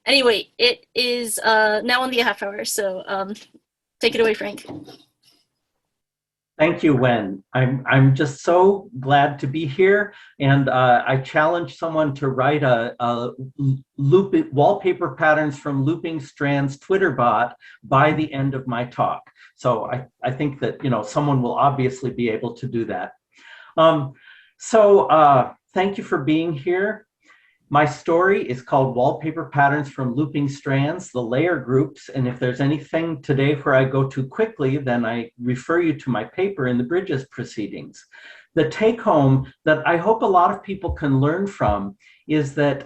Anyway, it is now on the half hour, so take it away, Frank. Thank you, Wen. I'm just so glad to be here, and I challenge someone to write a wallpaper patterns from Looping Strands Twitter bot by the end of my talk. So I think that someone will obviously be able to do that. Um, Thank you for being here. My story is called Wallpaper Patterns from Looping Strands, the layer groups. And if there's anything today where I go too quickly, then I refer you to my paper in the Bridges proceedings. The take home that I hope a lot of people can learn from is that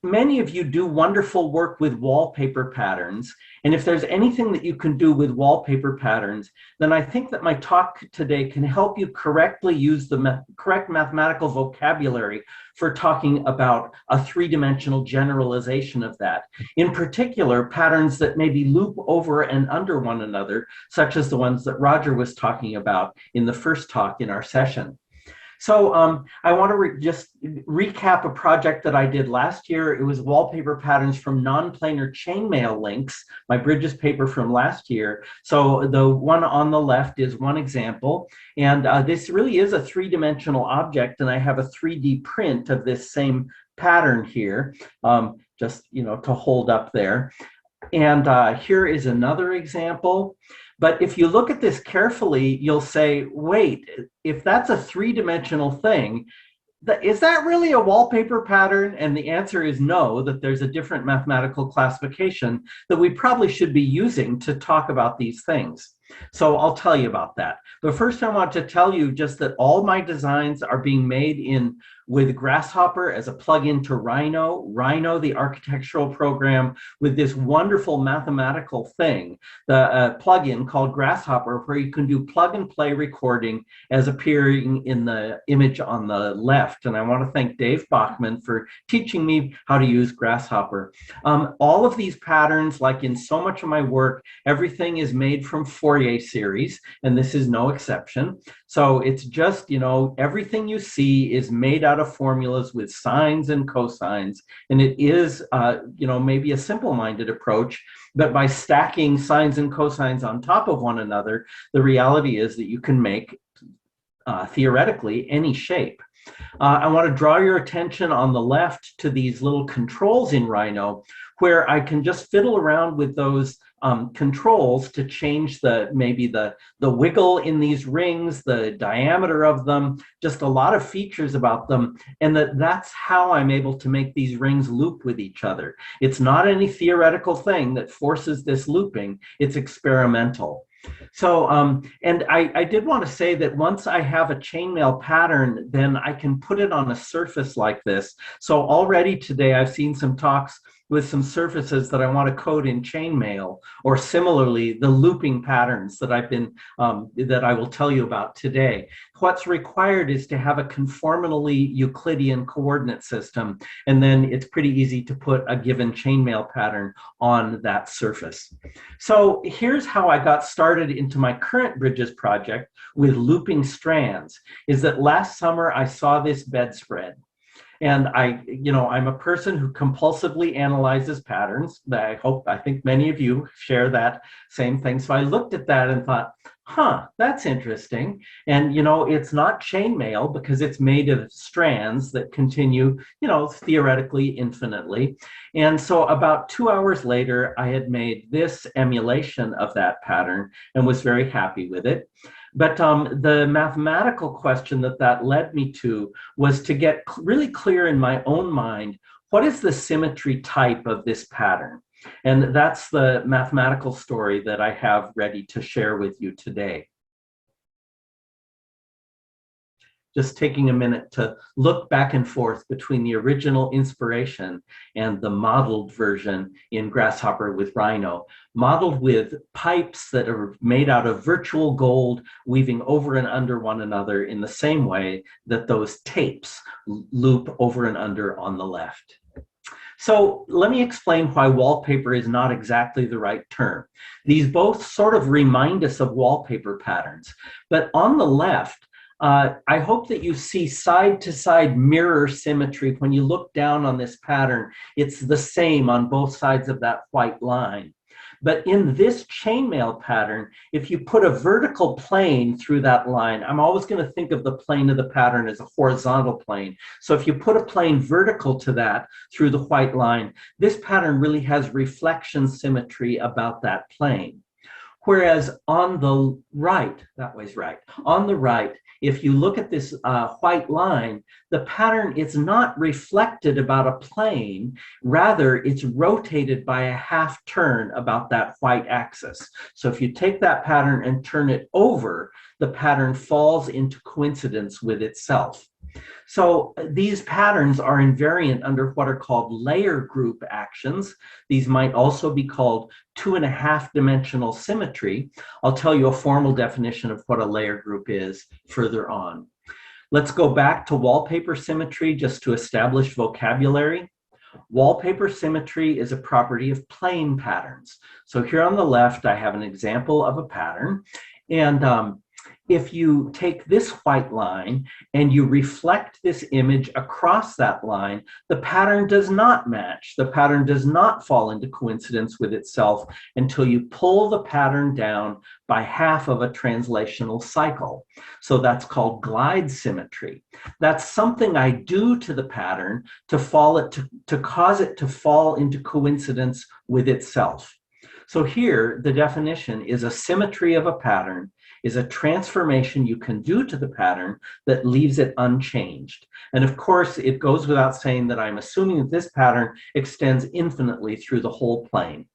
many of you do wonderful work with wallpaper patterns. And if there's anything that you can do with wallpaper patterns, then I think that my talk today can help you correctly use the correct mathematical vocabulary for talking about a three-dimensional generalization of that. In particular, patterns that maybe loop over and under one another, such as the ones that Roger was talking about in the first talk in our session. So I want to just recap a project that I did last year. It was wallpaper patterns from non-planar chainmail links, my Bridges paper from last year. So the one on the left is one example. And this really is a three-dimensional object. And I have a 3D print of this same pattern here, just to hold up there. And here is another example. But if you look at this carefully, you'll say, wait, if that's a three-dimensional thing, is that really a wallpaper pattern? And the answer is no, that there's a different mathematical classification that we probably should be using to talk about these things. So I'll tell you about that. But first I want to tell you just that all my designs are being made with Grasshopper as a plugin to Rhino. Rhino, the architectural program, with this wonderful mathematical thing, the plugin called Grasshopper, where you can do plug and play recording as appearing in the image on the left. And I want to thank Dave Bachman for teaching me how to use Grasshopper. All of these patterns, like in so much of my work, everything is made from Fourier series, and this is no exception. So it's just, everything you see is made out of formulas with sines and cosines, and it is, maybe a simple-minded approach, but by stacking sines and cosines on top of one another, the reality is that you can make, theoretically, any shape. I want to draw your attention on the left to these little controls in Rhino, where I can just fiddle around with those controls to change maybe the wiggle in these rings, the diameter of them, just a lot of features about them, and that's how I'm able to make these rings loop with each other. It's not any theoretical thing that forces this looping, it's experimental. So, and I did want to say that once I have a chainmail pattern, then I can put it on a surface like this. So already today I've seen some talks with some surfaces that I want to code in chainmail, or similarly the looping patterns that that I will tell you about today. What's required is to have a conformally Euclidean coordinate system, and then it's pretty easy to put a given chainmail pattern on that surface. So here's how I got started into my current Bridges project with Looping Strands, is that last summer I saw this bedspread. And I'm a person who compulsively analyzes patterns. I think many of you share that same thing. So I looked at that and thought, that's interesting. And, it's not chainmail because it's made of strands that continue, theoretically infinitely. And so about 2 hours later, I had made this emulation of that pattern and was very happy with it. But the mathematical question that led me to was to get really clear in my own mind, what is the symmetry type of this pattern? And that's the mathematical story that I have ready to share with you today. Just taking a minute to look back and forth between the original inspiration and the modeled version in Grasshopper with Rhino, modeled with pipes that are made out of virtual gold, weaving over and under one another in the same way that those tapes loop over and under on the left. So let me explain why wallpaper is not exactly the right term. These both sort of remind us of wallpaper patterns, but on the left, I hope that you see side-to-side mirror symmetry. When you look down on this pattern, it's the same on both sides of that white line. But in this chainmail pattern, if you put a vertical plane through that line, I'm always going to think of the plane of the pattern as a horizontal plane. So if you put a plane vertical to that through the white line, this pattern really has reflection symmetry about that plane. Whereas on the right, that way's right, on the right, if you look at this white line, the pattern is not reflected about a plane, rather it's rotated by a half turn about that white axis. So if you take that pattern and turn it over, the pattern falls into coincidence with itself. So these patterns are invariant under what are called layer group actions. These might also be called 2.5-dimensional symmetry. I'll tell you a formal definition of what a layer group is further on. Let's go back to wallpaper symmetry just to establish vocabulary. Wallpaper symmetry is a property of plane patterns. So here on the left, I have an example of a pattern. And if you take this white line and you reflect this image across that line, the pattern does not match. The pattern does not fall into coincidence with itself until you pull the pattern down by half of a translational cycle. So that's called glide symmetry. That's something I do to the pattern to cause it to fall into coincidence with itself. So here, the definition is a symmetry of a pattern is a transformation you can do to the pattern that leaves it unchanged. And of course, it goes without saying that I'm assuming that this pattern extends infinitely through the whole plane.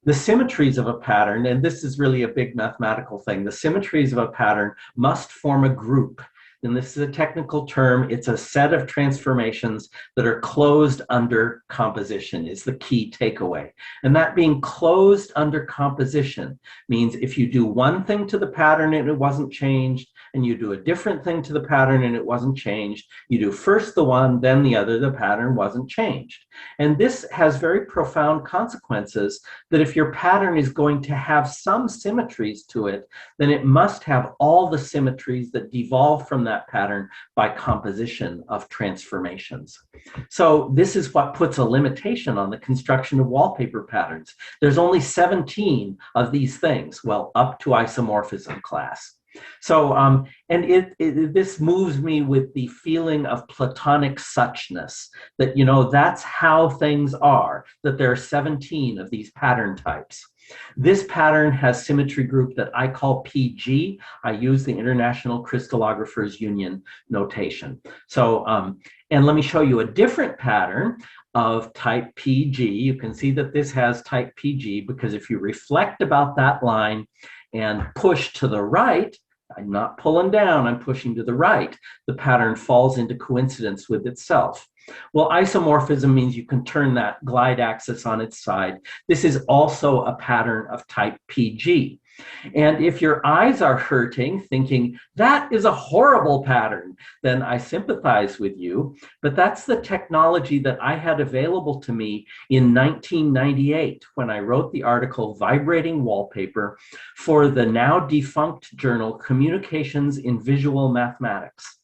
The symmetries of a pattern, and this is really a big mathematical thing, the symmetries of a pattern must form a group. And this is a technical term. It's a set of transformations that are closed under composition is the key takeaway. And that being closed under composition means if you do one thing to the pattern and it wasn't changed, and you do a different thing to the pattern and it wasn't changed, you do first the one, then the other, the pattern wasn't changed. And this has very profound consequences that if your pattern is going to have some symmetries to it, then it must have all the symmetries that devolve from that pattern by composition of transformations. So this is what puts a limitation on the construction of wallpaper patterns. There's only 17 of these things, well, up to isomorphism class. So, and this moves me with the feeling of Platonic suchness, that, you know, that's how things are, that there are 17 of these pattern types. This pattern has symmetry group that I call PG. I use the International Crystallographers Union notation. So, and let me show you a different pattern of type PG. You can see that this has type PG because if you reflect about that line and push to the right, I'm not pulling down, I'm pushing to the right, the pattern falls into coincidence with itself. Well, isomorphism means you can turn that glide axis on its side. This is also a pattern of type PG. And if your eyes are hurting, thinking, that is a horrible pattern, then I sympathize with you. But that's the technology that I had available to me in 1998 when I wrote the article Vibrating Wallpaper for the now defunct journal Communications in Visual Mathematics.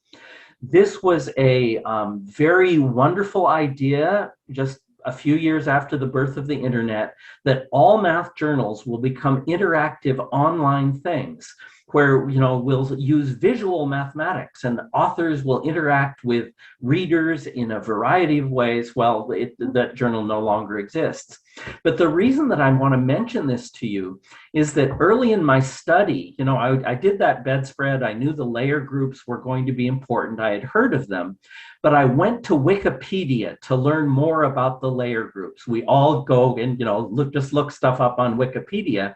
This was a very wonderful idea just a few years after the birth of the internet, that all math journals will become interactive online things where, you know, we'll use visual mathematics and authors will interact with readers in a variety of ways. Well, that journal no longer exists. But the reason that I want to mention this to you is that early in my study, you know, I did that bedspread. I knew the layer groups were going to be important. I had heard of them, but I went to Wikipedia to learn more about the layer groups. We all go and, you know, just look stuff up on Wikipedia.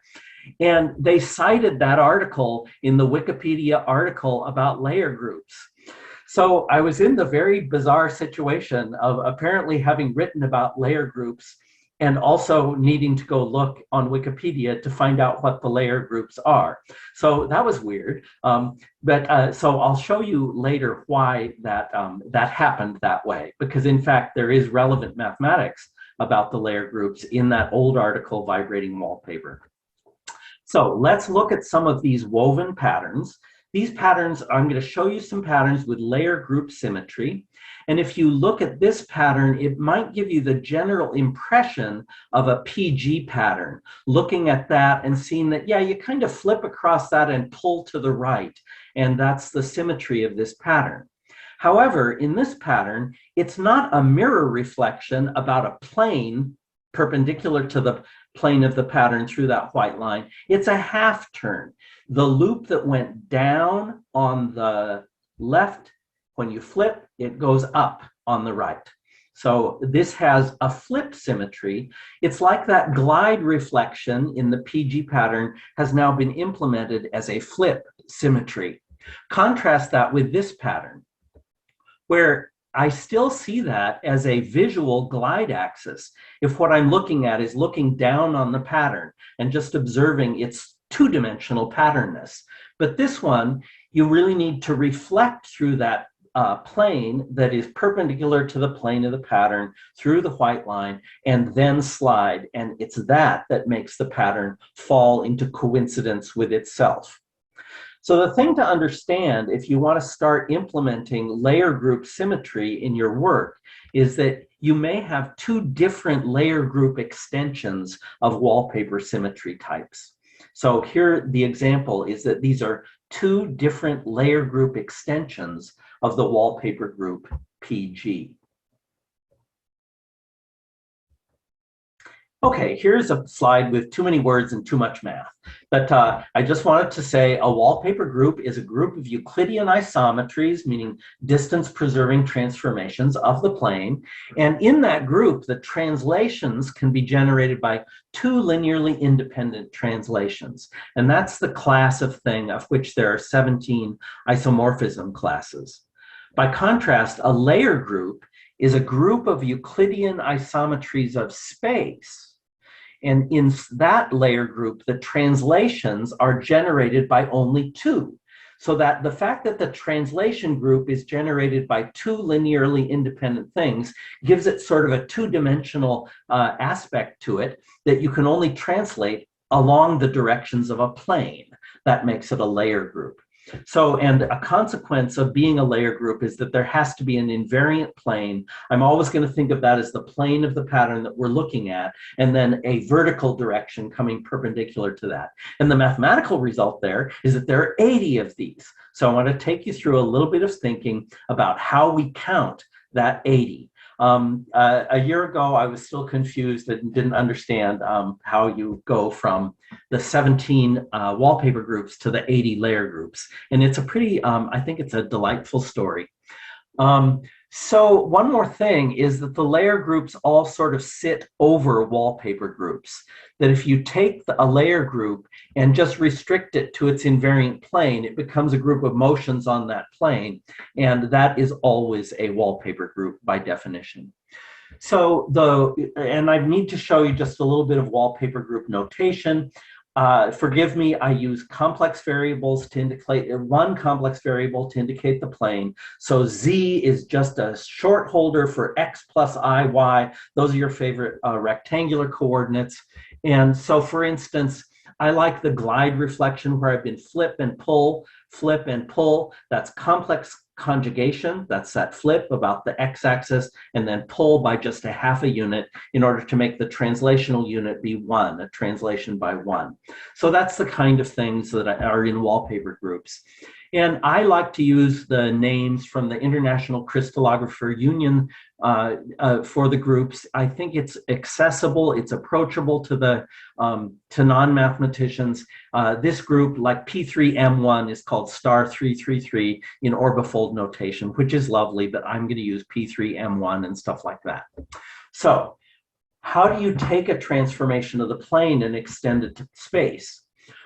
And they cited that article in the Wikipedia article about layer groups. So I was in the very bizarre situation of apparently having written about layer groups and also needing to go look on Wikipedia to find out what the layer groups are. So that was weird. So I'll show you later why that happened that way, because in fact, there is relevant mathematics about the layer groups in that old article, Vibrating Wallpaper. So let's look at some of these woven patterns. these patterns, I'm going to show you some patterns with layer group symmetry. And if you look at this pattern, it might give you the general impression of a PG pattern, looking at that and seeing that, yeah, you kind of flip across that and pull to the right. And that's the symmetry of this pattern. However, in this pattern, it's not a mirror reflection about a plane perpendicular to the plane of the pattern through that white line. It's a half turn. The loop that went down on the left, when you flip, it goes up on the right. So this has a flip symmetry. It's like that glide reflection in the PG pattern has now been implemented as a flip symmetry. Contrast that with this pattern, where I still see that as a visual glide axis. If what I'm looking at is looking down on the pattern and just observing its two-dimensional patternness. But this one, you really need to reflect through that plane that is perpendicular to the plane of the pattern through the white line and then slide. And it's that makes the pattern fall into coincidence with itself. So the thing to understand if you want to start implementing layer group symmetry in your work is that you may have two different layer group extensions of wallpaper symmetry types. So here the example is that these are two different layer group extensions of the wallpaper group PG. Okay, here's a slide with too many words and too much math. But I just wanted to say a wallpaper group is a group of Euclidean isometries, meaning distance-preserving transformations of the plane. And in that group, the translations can be generated by two linearly independent translations. And that's the class of thing of which there are 17 isomorphism classes. By contrast, a layer group is a group of Euclidean isometries of space. And in that layer group, the translations are generated by only two. So that the fact that the translation group is generated by two linearly independent things gives it sort of a two-dimensional aspect to it that you can only translate along the directions of a plane. That makes it a layer group. So, and a consequence of being a layer group is that there has to be an invariant plane. I'm always going to think of that as the plane of the pattern that we're looking at, and then a vertical direction coming perpendicular to that. And the mathematical result there is that there are 80 of these. So I want to take you through a little bit of thinking about how we count that 80. A year ago, I was still confused and didn't understand how you go from the 17 wallpaper groups to the 80 layer groups. And it's a pretty, I think it's a delightful story. So one more thing is that the layer groups all sort of sit over wallpaper groups. That if you take a layer group and just restrict it to its invariant plane, it becomes a group of motions on that plane. And that is always a wallpaper group by definition. So and I need to show you just a little bit of wallpaper group notation. Forgive me, I use complex variables to indicate one complex variable to indicate the plane. So Z is just a short holder for X plus I, Y. Those are your favorite rectangular coordinates. And so for instance, I like the glide reflection where I've been flip and pull. That's complex conjugation. That's that flip about the x-axis, and then pull by just a half a unit in order to make the translational unit be one, a translation by one. So that's the kind of things that are in wallpaper groups. And I like to use the names from the International Crystallographer Union for the groups. I think it's accessible, it's approachable to non-mathematicians. This group, like P3M1, is called star 333 in orbifold notation, which is lovely, but I'm going to use P3M1 and stuff like that. So how do you take a transformation of the plane and extend it to space?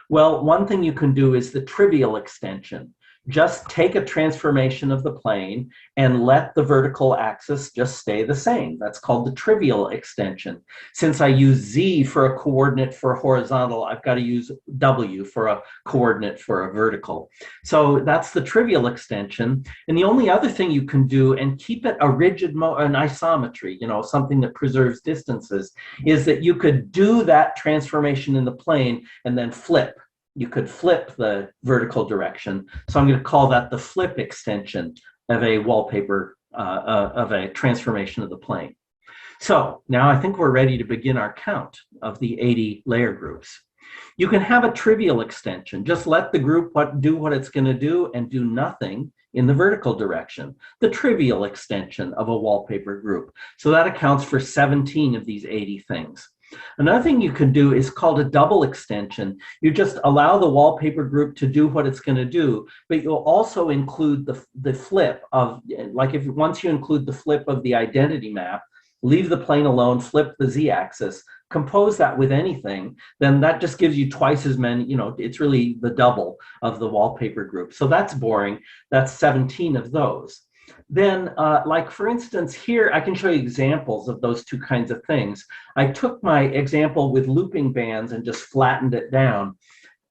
Well, one thing you can do is the trivial extension. Just take a transformation of the plane and let the vertical axis just stay the same. That's called the trivial extension. Since I use Z for a coordinate for a horizontal, I've got to use W for a coordinate for a vertical. So that's the trivial extension. And the only other thing you can do and keep it a rigid an isometry, you know, something that preserves distances, is that you could do that transformation in the plane and then flip you could flip the vertical direction. So I'm going to call that the flip extension of a wallpaper, of a transformation of the plane. So now I think we're ready to begin our count of the 80 layer groups. You can have a trivial extension. Just let the group do what it's going to do and do nothing in the vertical direction. The trivial extension of a wallpaper group. So that accounts for 17 of these 80 things. Another thing you can do is called a double extension. You just allow the wallpaper group to do what it's going to do, but you'll also include the flip of, like if once you include the flip of the identity map, leave the plane alone, flip the z-axis, compose that with anything, then that just gives you twice as many, it's really the double of the wallpaper group. So that's boring. That's 17 of those. Then, like for instance, here I can show you examples of those two kinds of things. I took my example with looping bands and just flattened it down.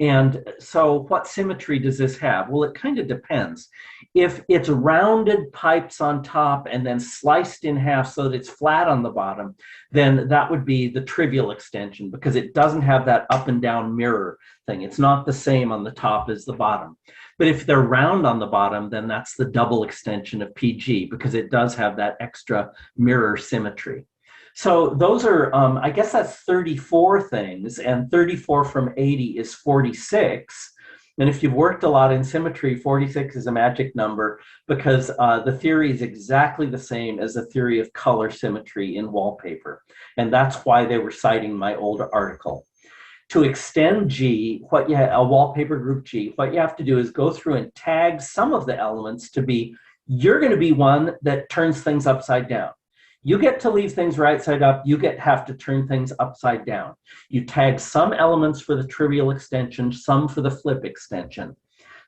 And so what symmetry does this have? Well, it kind of depends. If it's rounded pipes on top and then sliced in half so that it's flat on the bottom, then that would be the trivial extension because it doesn't have that up and down mirror thing. It's not the same on the top as the bottom. But if they're round on the bottom, then that's the double extension of PG because it does have that extra mirror symmetry. So those are, I guess that's 34 things, and 34 from 80 is 46. And if you've worked a lot in symmetry, 46 is a magic number because the theory is exactly the same as the theory of color symmetry in wallpaper. And that's why they were citing my old article. To extend G, a wallpaper group G, what you have to do is go through and tag some of the elements to be, you're going to be one that turns things upside down. You get to leave things right side up. You have to turn things upside down. You tag some elements for the trivial extension, some for the flip extension.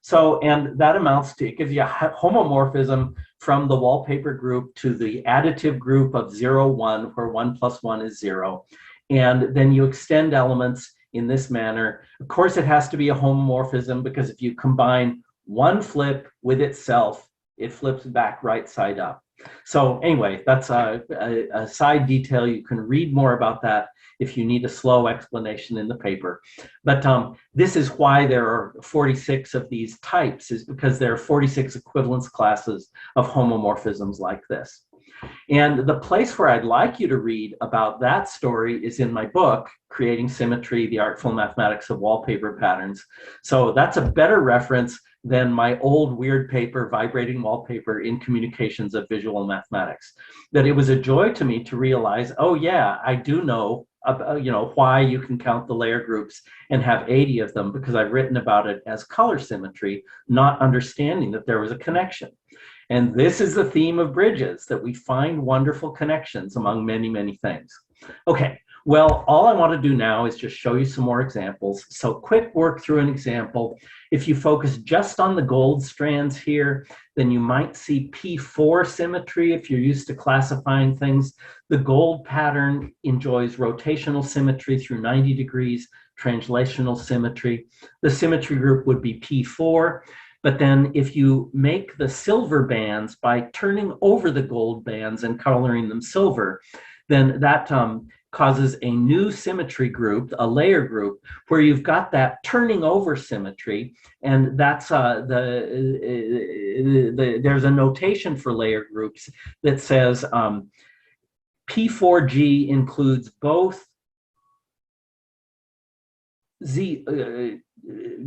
So, and that amounts to, it gives you a homomorphism from the wallpaper group to the additive group of 0, 1, where 1 plus 1 is 0. And then you extend elements in this manner. Of course, it has to be a homomorphism because if you combine one flip with itself, it flips back right side up. So anyway, that's a side detail. You can read more about that if you need a slow explanation in the paper. But this is why there are 46 of these types, is because there are 46 equivalence classes of homomorphisms like this. And the place where I'd like you to read about that story is in my book, Creating Symmetry, The Artful Mathematics of Wallpaper Patterns. So that's a better reference than my old weird paper, Vibrating Wallpaper in Communications of Visual Mathematics. That it was a joy to me to realize, oh yeah, I do know why you can count the layer groups and have 80 of them because I've written about it as color symmetry, not understanding that there was a connection. And this is the theme of bridges, that we find wonderful connections among many, many things. Okay, well, all I want to do now is just show you some more examples. So quick work through an example. If you focus just on the gold strands here, then you might see P4 symmetry if you're used to classifying things. The gold pattern enjoys rotational symmetry through 90 degrees, translational symmetry. The symmetry group would be P4. But then if you make the silver bands by turning over the gold bands and coloring them silver, then that causes a new symmetry group, a layer group, where you've got that turning over symmetry. And that's there's a notation for layer groups that says P4G includes both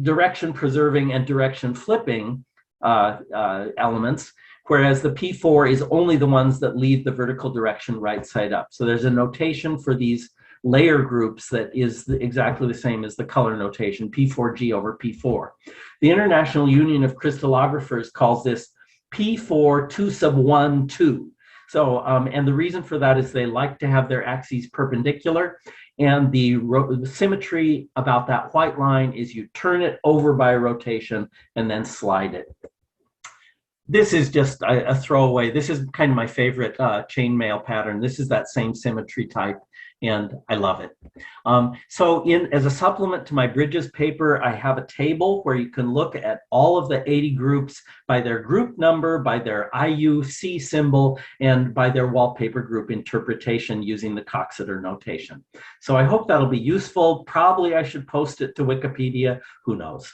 direction preserving and direction flipping elements, whereas the P4 is only the ones that leave the vertical direction right side up. So there's a notation for these layer groups that is exactly the same as the color notation, P4G over P4. The International Union of Crystallographers calls this P4 2 sub 1 2. So, and the reason for that is they like to have their axes perpendicular. And the symmetry about that white line is you turn it over by a rotation and then slide it. This is just a throwaway. This is kind of my favorite chainmail pattern. This is that same symmetry type, and I love it. So as a supplement to my bridges paper, I have a table where you can look at all of the 80 groups by their group number, by their IUC symbol, and by their wallpaper group interpretation using the Coxeter notation. So I hope that'll be useful. Probably I should post it to Wikipedia. Who knows?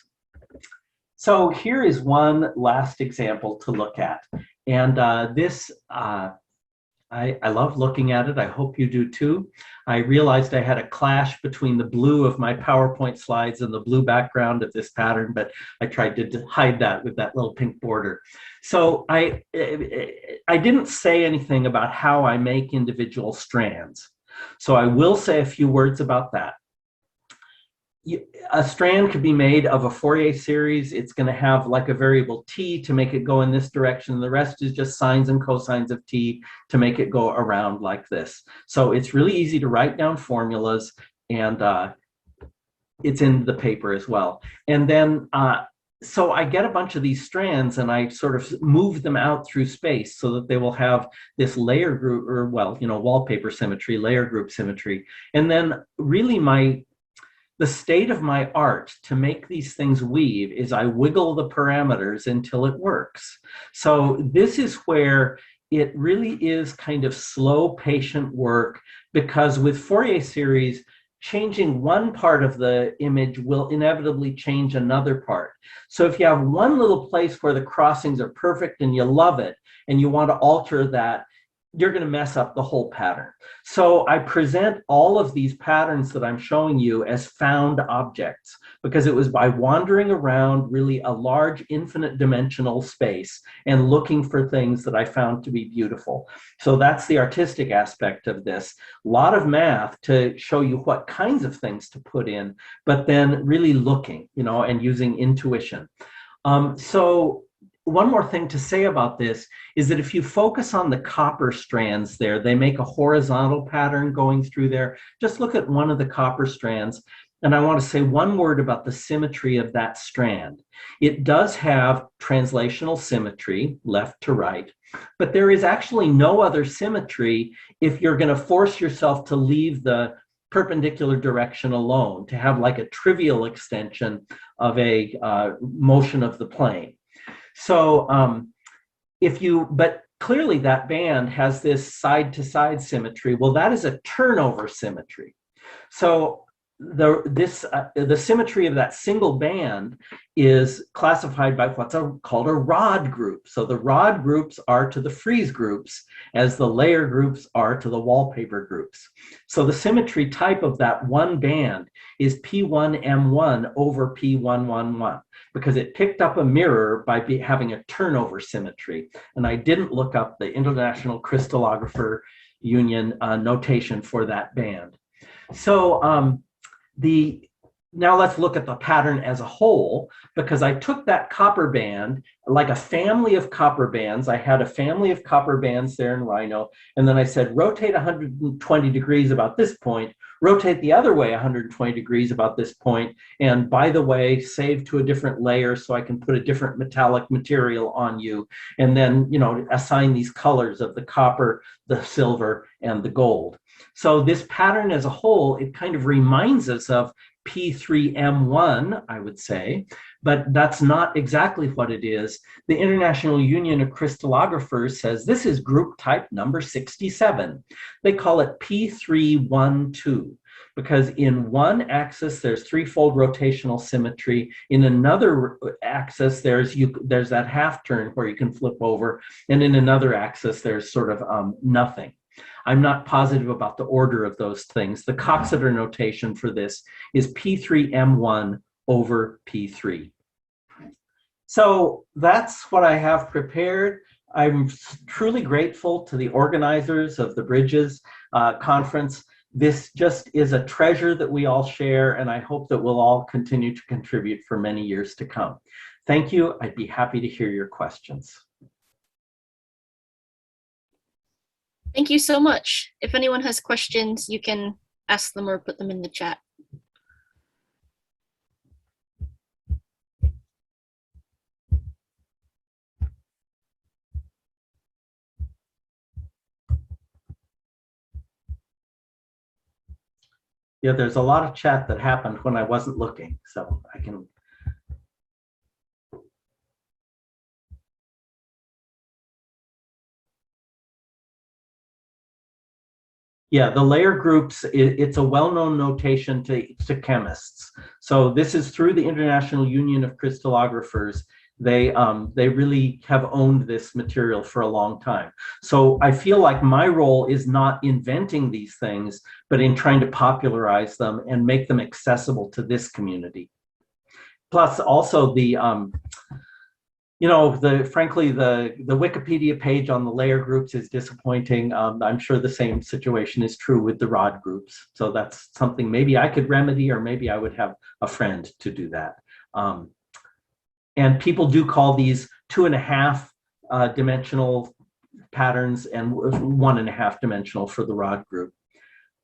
So here is one last example to look at. And I love looking at it. I hope you do too. I realized I had a clash between the blue of my PowerPoint slides and the blue background of this pattern, but I tried to hide that with that little pink border. So I didn't say anything about how I make individual strands. So I will say a few words about that. A strand could be made of a Fourier series. It's going to have like a variable t to make it go in this direction. The rest is just sines and cosines of t to make it go around like this. So it's really easy to write down formulas, and it's in the paper as well. And then so I get a bunch of these strands and I sort of move them out through space so that they will have this layer group, or well, wallpaper symmetry, layer group symmetry. And then really the state of my art to make these things weave is I wiggle the parameters until it works. So this is where it really is kind of slow, patient work, because with Fourier series, changing one part of the image will inevitably change another part. So if you have one little place where the crossings are perfect and you love it, and you want to alter that, you're going to mess up the whole pattern. So I present all of these patterns that I'm showing you as found objects, because it was by wandering around really a large infinite dimensional space and looking for things that I found to be beautiful. So that's the artistic aspect of this. A lot of math to show you what kinds of things to put in, but then really looking, and using intuition. So one more thing to say about this is that if you focus on the copper strands there, they make a horizontal pattern going through there. Just look at one of the copper strands. And I want to say one word about the symmetry of that strand. It does have translational symmetry, left to right, but there is actually no other symmetry if you're going to force yourself to leave the perpendicular direction alone, to have like a trivial extension of a motion of the plane. So but clearly that band has this side-to-side symmetry. Well, that is a turnover symmetry. So the symmetry of that single band is classified by what's called a rod group. So the rod groups are to the frieze groups as the layer groups are to the wallpaper groups. So the symmetry type of that one band is P1M1 over P111, because it picked up a mirror by having a turnover symmetry. And I didn't look up the International Crystallographer Union notation for that band. So now let's look at the pattern as a whole, because I took that copper band, like a family of copper bands. I had a family of copper bands there in Rhino, and then I said, rotate 120 degrees about this point, rotate the other way 120 degrees about this point, and by the way, save to a different layer so I can put a different metallic material on you, and then, assign these colors of the copper, the silver, and the gold. So this pattern as a whole, it kind of reminds us of P3M1, I would say, but that's not exactly what it is. The International Union of Crystallographers says this is group type number 67. They call it P312, because in one axis there's threefold rotational symmetry. In another axis there's that half turn where you can flip over, and in another axis there's sort of nothing. I'm not positive about the order of those things. The Coxeter notation for this is P3M1 over P3. So that's what I have prepared. I'm truly grateful to the organizers of the Bridges conference. This just is a treasure that we all share, and I hope that we'll all continue to contribute for many years to come. Thank you. I'd be happy to hear your questions. Thank you so much. If anyone has questions, you can ask them or put them in the chat. Yeah, there's a lot of chat that happened when I wasn't looking, so I can. Yeah, the layer groups, it's a well-known notation to chemists. So this is through the International Union of Crystallographers. They really have owned this material for a long time. So I feel like my role is not inventing these things, but in trying to popularize them and make them accessible to this community. Plus also frankly, the Wikipedia page on the layer groups is disappointing. I'm sure the same situation is true with the rod groups. So that's something maybe I could remedy, or maybe I would have a friend to do that. And people do call these 2.5 dimensional patterns and 1.5 dimensional for the rod group.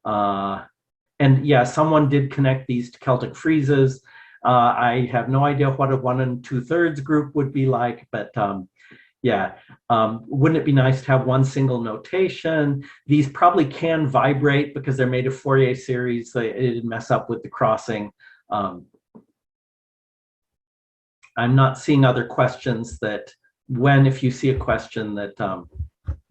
And yeah, someone did connect these to Celtic friezes. I have no idea what a 1 2/3 group would be like, but yeah, wouldn't it be nice to have one single notation? These probably can vibrate because they're made of Fourier series, so it'd mess up with the crossing. I'm not seeing other questions that if you see a question that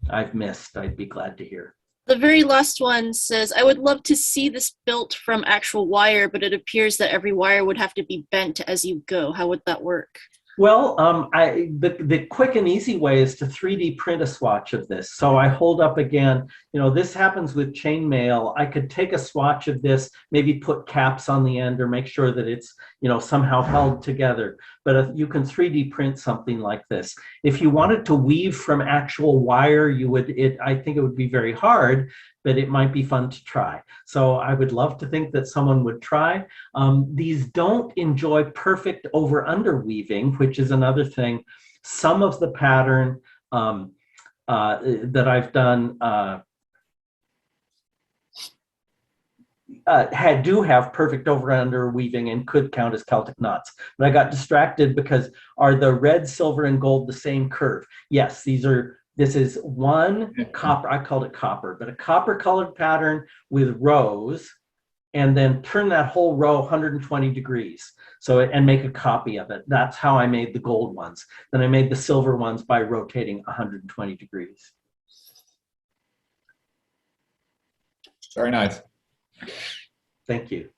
I've missed, I'd be glad to hear. The very last one says, I would love to see this built from actual wire, but it appears that every wire would have to be bent as you go. How would that work? Well, the quick and easy way is to 3D print a swatch of this. So I hold up again, this happens with chainmail. I could take a swatch of this, maybe put caps on the end or make sure that it's, somehow held together. But you can 3D print something like this. If you wanted to weave from actual wire, I think it would be very hard, but it might be fun to try. So I would love to think that someone would try. These don't enjoy perfect over-under weaving, which is another thing. Some of the pattern that I've done do have perfect over-under weaving and could count as Celtic knots. But I got distracted because are the red, silver, and gold the same curve? Yes, this is one copper, I called it copper, but a copper colored pattern with rows, and then turn that whole row 120 degrees. And make a copy of it. That's how I made the gold ones. Then I made the silver ones by rotating 120 degrees. Very nice. Thank you.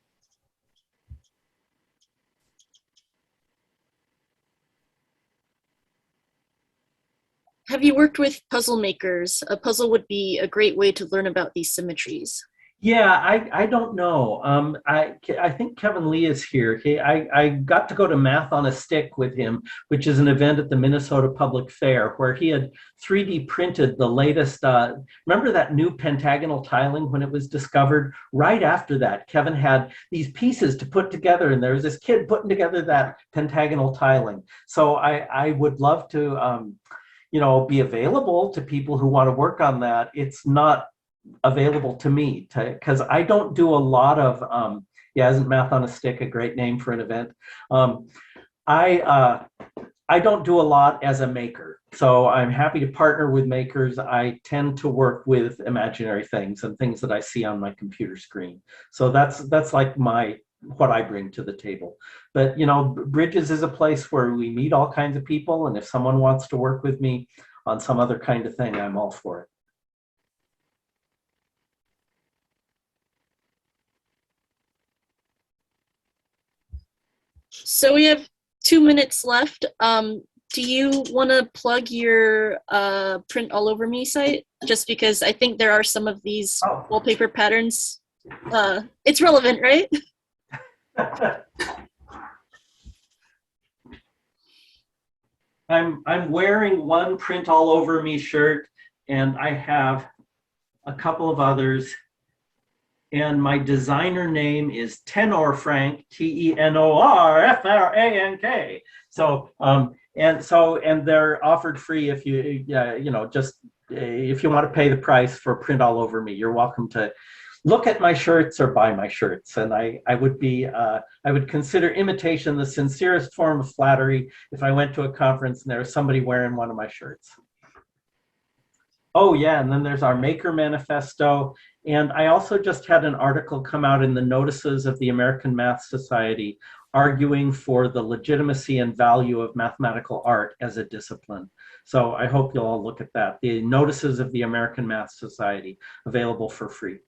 Have you worked with puzzle makers? A puzzle would be a great way to learn about these symmetries. Yeah, I don't know. I think Kevin Lee is here. I got to go to Math on a Stick with him, which is an event at the Minnesota Public Fair where he had 3D printed the latest. Remember that new pentagonal tiling when it was discovered? Right after that, Kevin had these pieces to put together, and there was this kid putting together that pentagonal tiling. So I would love to, be available to people who want to work on that. It's not available to me because I don't do a lot of isn't Math on a Stick a great name for an event? I don't do a lot as a maker, so I'm happy to partner with makers. I tend to work with imaginary things and things that I see on my computer screen. So that's like what I bring to the table. But Bridges is a place where we meet all kinds of people, and if someone wants to work with me on some other kind of thing, I'm all for it. So we have 2 minutes left. Do you want to plug your Print All Over Me site? Just because I think there are some of these wallpaper patterns. It's relevant, right? I'm wearing one Print All Over Me shirt, and I have a couple of others. And my designer name is Tenor Frank, TENORFRANK. So and they're offered free if you if you want to pay the price for Print All Over Me. You're welcome to look at my shirts or buy my shirts. And I would consider imitation the sincerest form of flattery if I went to a conference and there was somebody wearing one of my shirts. Oh, yeah, and then there's our Maker Manifesto. And I also just had an article come out in the Notices of the American Math Society arguing for the legitimacy and value of mathematical art as a discipline. So I hope you'll all look at that. The Notices of the American Math Society, available for free.